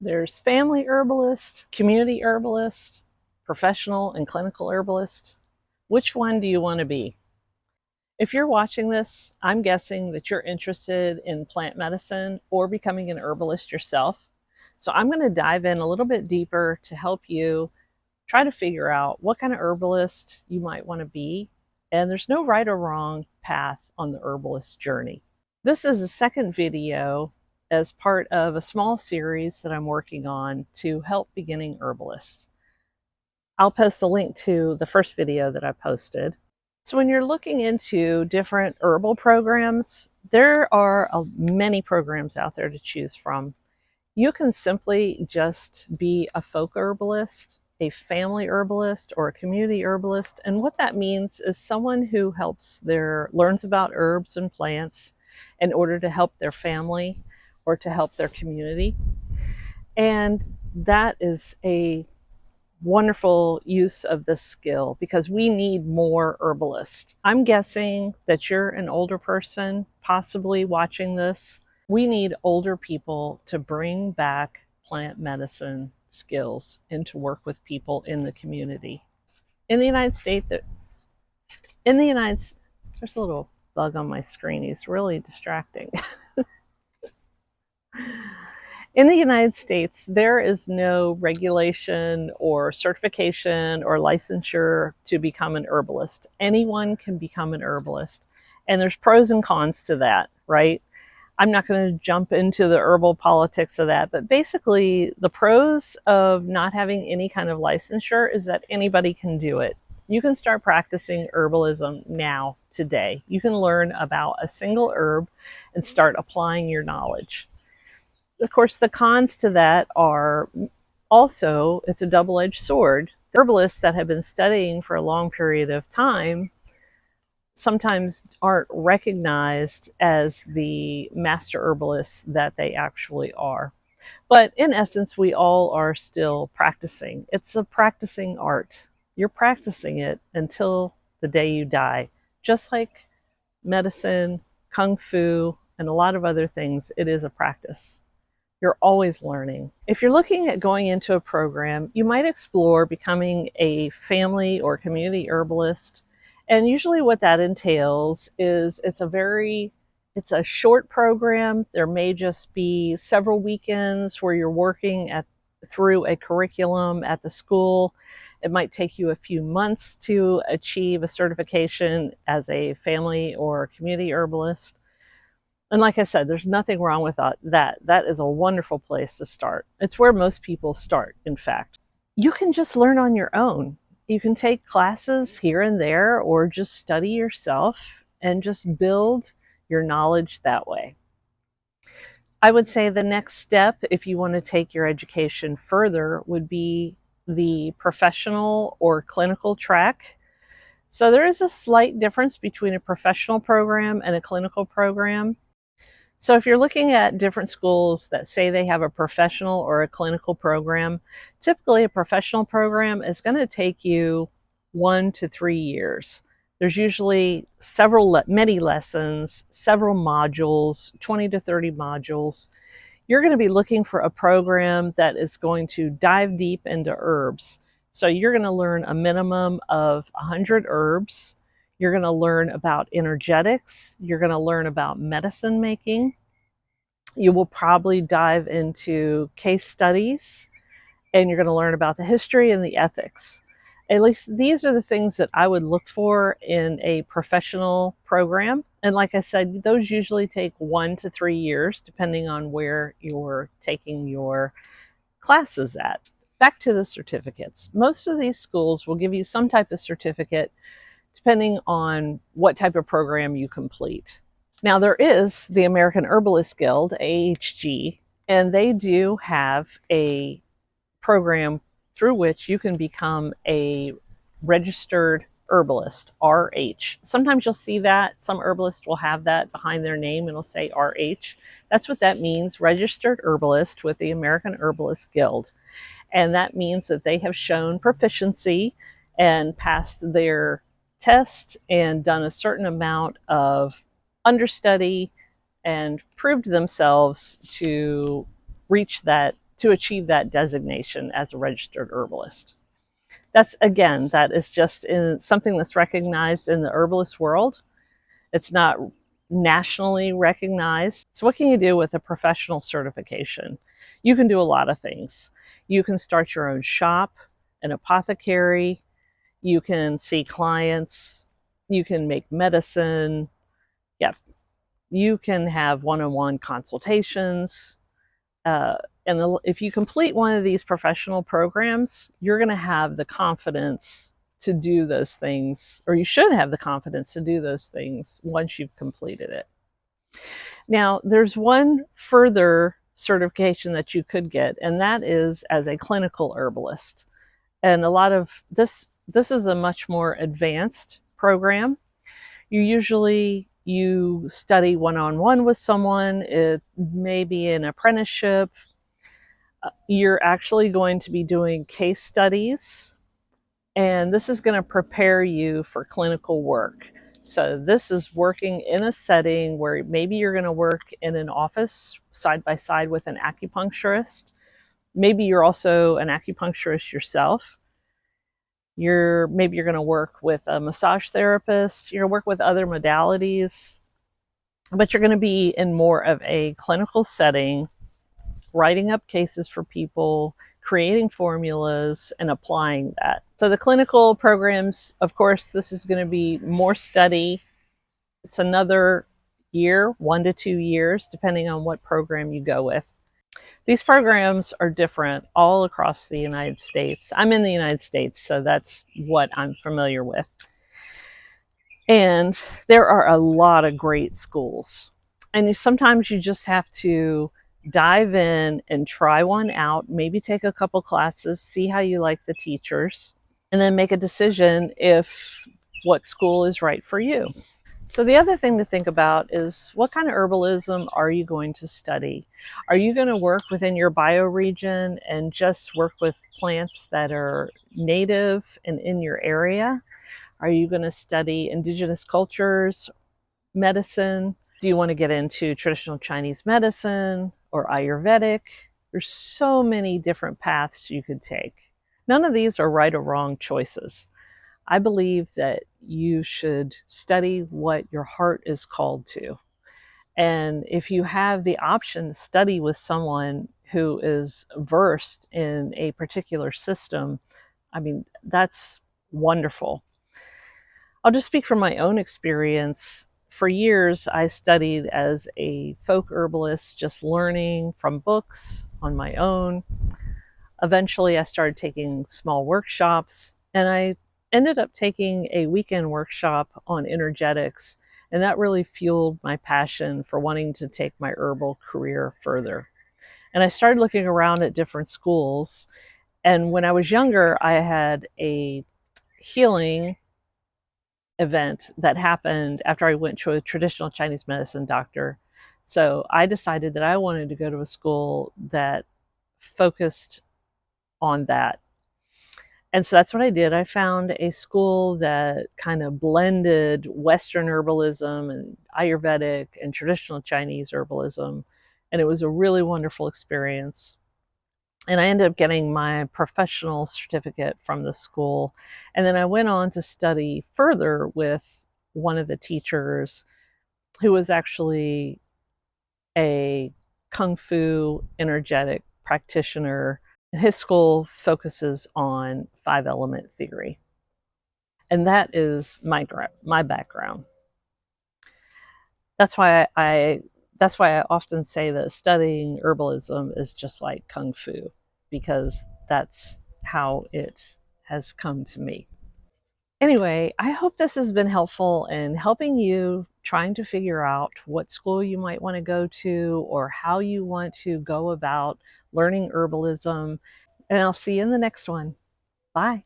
There's family herbalist, community herbalist, professional and clinical herbalist. Which one do you want to be? If you're watching this, I'm guessing that you're interested in plant medicine or becoming an herbalist yourself. So I'm going to dive in a little bit deeper to help you try to figure out what kind of herbalist you might want to be. And there's no right or wrong path on the herbalist journey. This is the second video as part of a small series that I'm working on to help beginning herbalists. I'll post a link to the first video that I posted. So when you're looking into different herbal programs, there are many programs out there to choose from. You can simply just be a folk herbalist, a family herbalist, or a community herbalist. And what that means is someone who learns about herbs and plants in order to help their family or to help their community. And that is a wonderful use of this skill because we need more herbalists. I'm guessing that you're an older person, possibly watching this. We need older people to bring back plant medicine skills and to work with people in the community. In the United States, there's a little bug on my screen. He's really distracting. In the United States, there is no regulation or certification or licensure to become an herbalist. Anyone can become an herbalist. And there's pros and cons to that, right? I'm not going to jump into the herbal politics of that, but basically the pros of not having any kind of licensure is that anybody can do it. You can start practicing herbalism now, today. You can learn about a single herb and start applying your knowledge. Of course, the cons to that are also it's a double-edged sword. Herbalists that have been studying for a long period of time sometimes aren't recognized as the master herbalists that they actually are. But in essence, we all are still practicing. It's a practicing art. You're practicing it until the day you die. Just like medicine, kung fu, and a lot of other things, it is a practice. You're always learning. If you're looking at going into a program, you might explore becoming a family or community herbalist. And usually what that entails is it's a short program. There may just be several weekends where you're working through a curriculum at the school. It might take you a few months to achieve a certification as a family or community herbalist. And like I said, there's nothing wrong with that. That is a wonderful place to start. It's where most people start, in fact. You can just learn on your own. You can take classes here and there or just study yourself and just build your knowledge that way. I would say the next step, if you want to take your education further, would be the professional or clinical track. So there is a slight difference between a professional program and a clinical program. So if you're looking at different schools that say they have a professional or a clinical program, typically a professional program is going to take you 1 to 3 years. There's usually many lessons, several modules, 20 to 30 modules. You're going to be looking for a program that is going to dive deep into herbs. So you're going to learn a minimum of 100 herbs. You're going to learn about energetics. You're going to learn about medicine making. You will probably dive into case studies, and you're going to learn about the history and the ethics. At least these are the things that I would look for in a professional program. And like I said, those usually take 1 to 3 years, depending on where you're taking your classes at. Back to the certificates. Most of these schools will give you some type of certificate depending on what type of program you complete. Now there is the American Herbalist Guild, AHG, and they do have a program through which you can become a registered herbalist, RH. Sometimes you'll see that. Some herbalists will have that behind their name and it'll say RH. That's what that means, registered herbalist with the American Herbalist Guild. And that means that they have shown proficiency and passed their test and done a certain amount of understudy and proved themselves to reach that to achieve that designation as a registered herbalist. That's, again, that is just something that's recognized in the herbalist world. It's not nationally recognized. So what can you do with a professional certification? You can do a lot of things. You can start your own shop, an apothecary. You can see clients. You can make medicine. Yeah, you can have one-on-one consultations. And if you complete one of these professional programs, you're going to have the confidence to do those things, or you should have the confidence to do those things once you've completed it. Now, there's one further certification that you could get, and that is as a clinical herbalist. And a lot of this is a much more advanced program. You study one-on-one with someone. It may be an apprenticeship. You're actually going to be doing case studies, and this is going to prepare you for clinical work. So this is working in a setting where maybe you're going to work in an office side by side with an acupuncturist. Maybe you're also an acupuncturist yourself. Maybe you're going to work with a massage therapist. You're going to work with other modalities, but you're going to be in more of a clinical setting, writing up cases for people, creating formulas, and applying that. So the clinical programs, of course, this is going to be more study. It's another year, 1 to 2 years, depending on what program you go with. These programs are different all across the United States. I'm in the United States, so that's what I'm familiar with. And there are a lot of great schools. And sometimes you just have to dive in and try one out, maybe take a couple classes, see how you like the teachers, and then make a decision if what school is right for you. So the other thing to think about is, what kind of herbalism are you going to study? Are you going to work within your bioregion and just work with plants that are native and in your area? Are you going to study indigenous cultures, medicine? Do you want to get into traditional Chinese medicine or Ayurvedic? There's so many different paths you could take. None of these are right or wrong choices. I believe that you should study what your heart is called to. And if you have the option to study with someone who is versed in a particular system, I mean, that's wonderful. I'll just speak from my own experience. For years, I studied as a folk herbalist, just learning from books on my own. Eventually, I started taking small workshops, and I ended up taking a weekend workshop on energetics, and that really fueled my passion for wanting to take my herbal career further. And I started looking around at different schools, and when I was younger, I had a healing event that happened after I went to a traditional Chinese medicine doctor. So I decided that I wanted to go to a school that focused on that. And so that's what I did. I found a school that kind of blended Western herbalism and Ayurvedic and traditional Chinese herbalism. And it was a really wonderful experience. And I ended up getting my professional certificate from the school. And then I went on to study further with one of the teachers who was actually a Kung Fu energetic practitioner. His school focuses on 5-element theory. And that is my background. That's why I often say that studying herbalism is just like Kung Fu, because that's how it has come to me. Anyway, I hope this has been helpful in helping you trying to figure out what school you might want to go to or how you want to go about learning herbalism. And I'll see you in the next one. Bye.